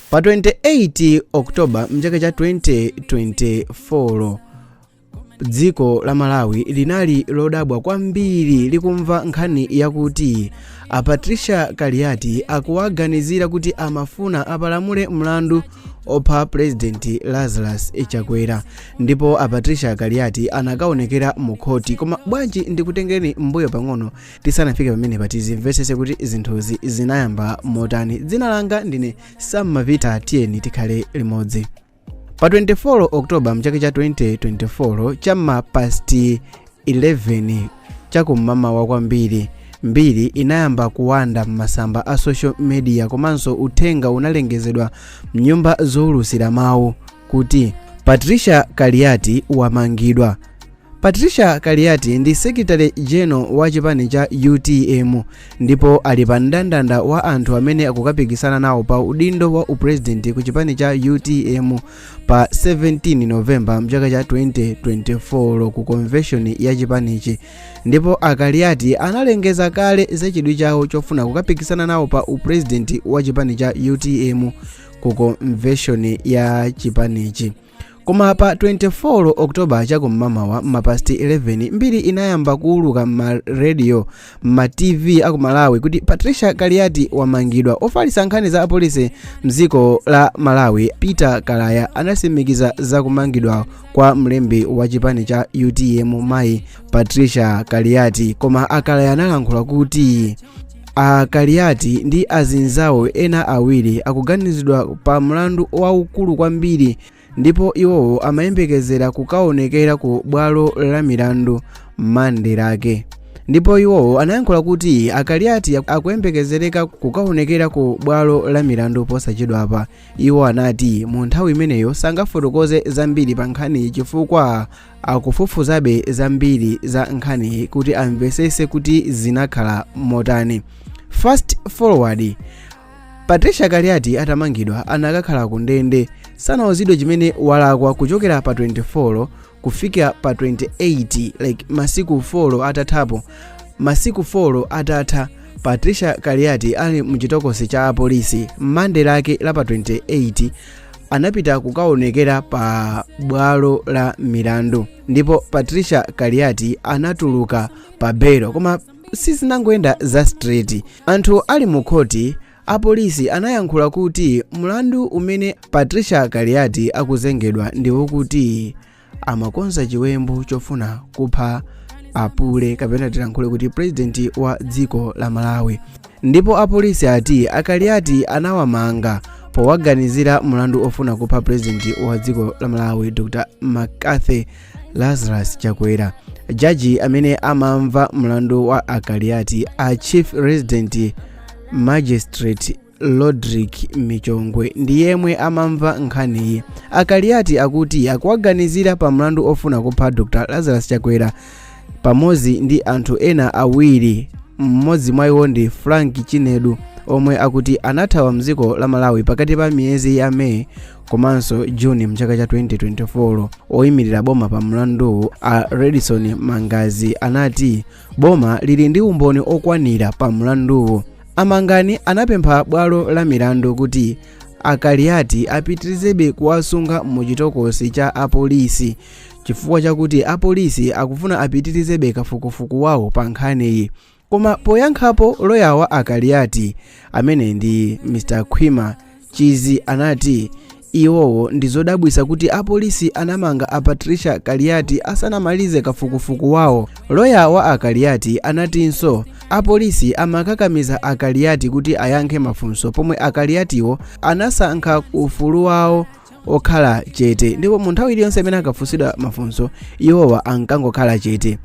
Pa 28 Oktoba mchaka cha 2024 dziko la Malawi linali lodabwa kwambiri likumva nkhani yakuti Patricia Kaliyati akuwaganizira kuti amafuna apalamule mlandu opha President Lazarus Chakwera, ndipo Patricia Kaliyati anakaonekera mu khoti. Koma bwanji ndikutengeni mbuyo pang'ono tisanafike pamene patizimvesese kuti zinthuzi zinayamba motani. Dzina langa ndine Samavita, tiyeni tikhale limodzi. Pa 24 Oktoba mchaka cha 2024 chamma past 11 chakum'mawa kwambiri mbiri inayamba kuwanda m'masamba a social media, komanso uthenga unalengezedwa mnyumba zoulutsira mawu kuti Patricia Kaliyati wamangidwa. Patricia Kaliyati ndi Secretary General wa chipani cha UTM ndipo ali pa mndandanda wa anthu amene akukapikisana nawo pa udindo wa upresident ku chipani cha UTM pa 17 November mchaka cha 2024 ku convention ya chipanichi. Ndipo Kaliyati analengeza kale za chidwi chawo chofuna kukapikisana nawo pa upresident wa chipani cha UTM ku convention ya chipanichi. Koma pa 24 Oktoba chakum'mawa mapast 11 mbiri inayamba kuuluka ma radio ma TV aku Malawi kuti Patricia Kaliyati wamangidwa. Ofalitsa nkhani za Apolice mdziko la Malawi Peter Kalaya anasimikiza za kumangidwa kwa mlembi wa chipani cha UTM mayi Patricia Kaliyati. Koma Kalaya analankhula kuti Kaliyati ndi azinzawo ena awiri akuganizidwa pa mlandu waukulu kwambiri, ndipo iwowo amayembekezera kukaonekera ku bwalo la milandu mande lake. Ndipo iwowo anayankhula kuti Kaliyati akuyembekezereka kukaonekera ku bwalo la milandu posachedwapa. Iwo anati mu nthawi imeneyo sangafotokoze zambiri pa nkhani chifukwa akufufuzabe zambiri za nkhani kuti amvesese kuti zinakhala motani. Fast forward, Patricia Kaliyati atamangidwa anakakhala ku ndende, sanawuzidwe chimene walakwa kuchokera pa 24 kufika pa 28, like masiku 4 atathapo. Masiku 4 atatha Patricia Kaliyati ali mchitokosi cha Apolice mande lake la pa 28 anapita kukaonekera pa bwalo la milandu, ndipo Patricia Kaliyati anatuluka pa belo. Koma sizinangoyenda za straight. Anthu ali mu khoti Apolice anayankhula kuti mlandu umene Patricia Kaliyati akuzengedwa ndi wokuti amakonza chiwembu chofuna kupha Apule kapena tilankhule kuti president wa dziko la Malawi. Ndipo Apolice ati Kaliyati anawamanga powaganizira mlandu ofuna kupha president wa dziko la Malawi Dr. McCarthy Lazarus Chakwera. Jaji amene amamva mlandu wa Kaliyati a Chief Resident Magistrate Lodrick Michongwe ndi yemwe amamva nkhaniyi. Kaliyati akuti akuwaganizira pa mlandu ofuna kupha Dr. Lazarus Chakwera pamodzi ndi anthu ena awiri, mmodzi mwa iwo ndi Frank Chinedu omwe akuti anathawa mdziko la Malawi pakati pa miyezi ya May komanso Juni mchaka cha 2024. Oyimirira boma pa mlandu Redison Mangazi anati boma lili ndi umboni okwanira pa mlanduwu. Amangani anapempha bwalo la milandu kuti Kaliyati apitirizebe kuwasunga mu chitokosi cha Apolice chifukwa chakuti Apolice akufuna apitirizebe kafukufuku wawo pa nkhaniyi. Koma poyankhapo loya wa Kaliyati amene ndi Mr. Khwima Chizi anati iwowo ndi zodabwisa kuti Apolice anamanga Patricia Kaliyati asanamalize kafukufuku wawo. Loya wa Kaliyati anatinso Apolice amakakamiza Kaliyati kuti ayankhe mafunso pomwe Kaliyatiwo anasankha ufulu wawo okhala chete, ndipo mu nthawi iliyonse imene akafunsidwa mafunso iwowa ankangokhala chete.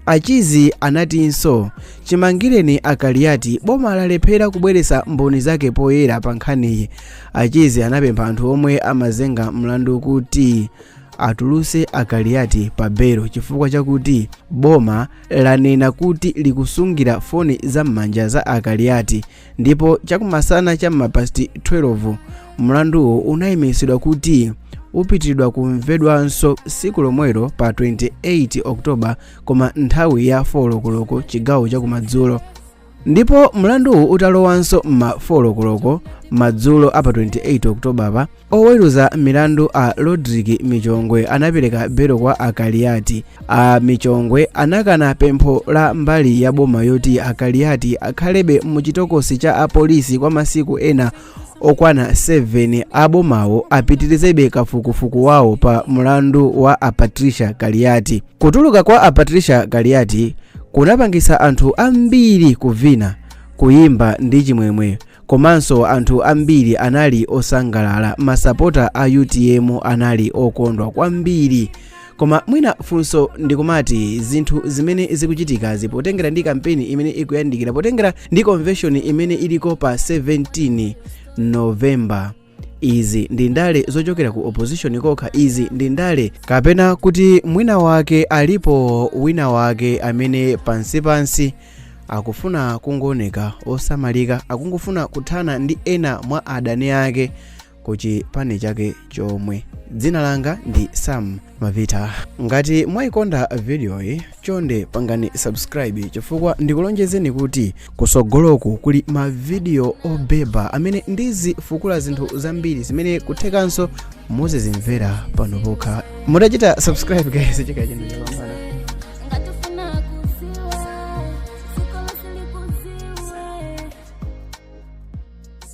Achizi anatinso chimangireni Kaliyati boma lalephera kubweretsa mboni zake poyera pa nkhaniyi. Achizi anapempha anthu omwe amazenga mlandu kuti atuluse Kaliyati pa belo chifukwa chakuti boma lanena kuti likusungira foni za m'manja za Kaliyati, ndipo chakumasana cha mapast 12 mlanduwo unayimisidwa kuti upitiridwa kumvedwanso siku lomwelo pa 28 Oktoba koma nthawi ya 4 koloko chigawo chakumadzulo. ndipo mlandu utalowanso ma4 madzulo apa 28 Oktoba oweruza milandu a Rodrick Michongwe anapereka belo kwa Kaliyati. A Michongwe anakana pempho la mbali ya boma yoti Kaliyati akhalebe mu chitokosi cha Apolice kwa masiku ena okwana 7 abomawo apitirizebe kafukufuku wawo pa mlandu wa Patricia Kaliyati. Kutuluka kwa Patricia Kaliyati kunapangisa anthu ambiri kuvina, kuyimba ndi chimwemwe, komanso anthu ambiri anali osangalala. Masapota a UTM anali okondwa kwambiri. Koma mwina funso ndikumati zinthu zimene zikuchitika potengera ndi kampeni imene ikuyandikira, potengera ndi convention imene iliko pa 17 November. Izi ndi ndale zochokera ku opposition kokha? Izi ndi ndale kapena kuti mwina wake alipo wina wake amene pansi akufuna kungoneka osamalika, akungofuna kuthana ndi ena mwa adani ake ku chipani chake chomwe? Dzina langa ndi Sam Mavita. Ngati mwayikonda video iyi chonde pangani subscribe, chifukwa ndikulonjezeni kuti kusogoloku kuli mavideo obeba amene ndizifukula zinthu zambiri zimene kuthekanso muzizimvera pano pokha. Mutachita subscribe guys, chika chino chapambana.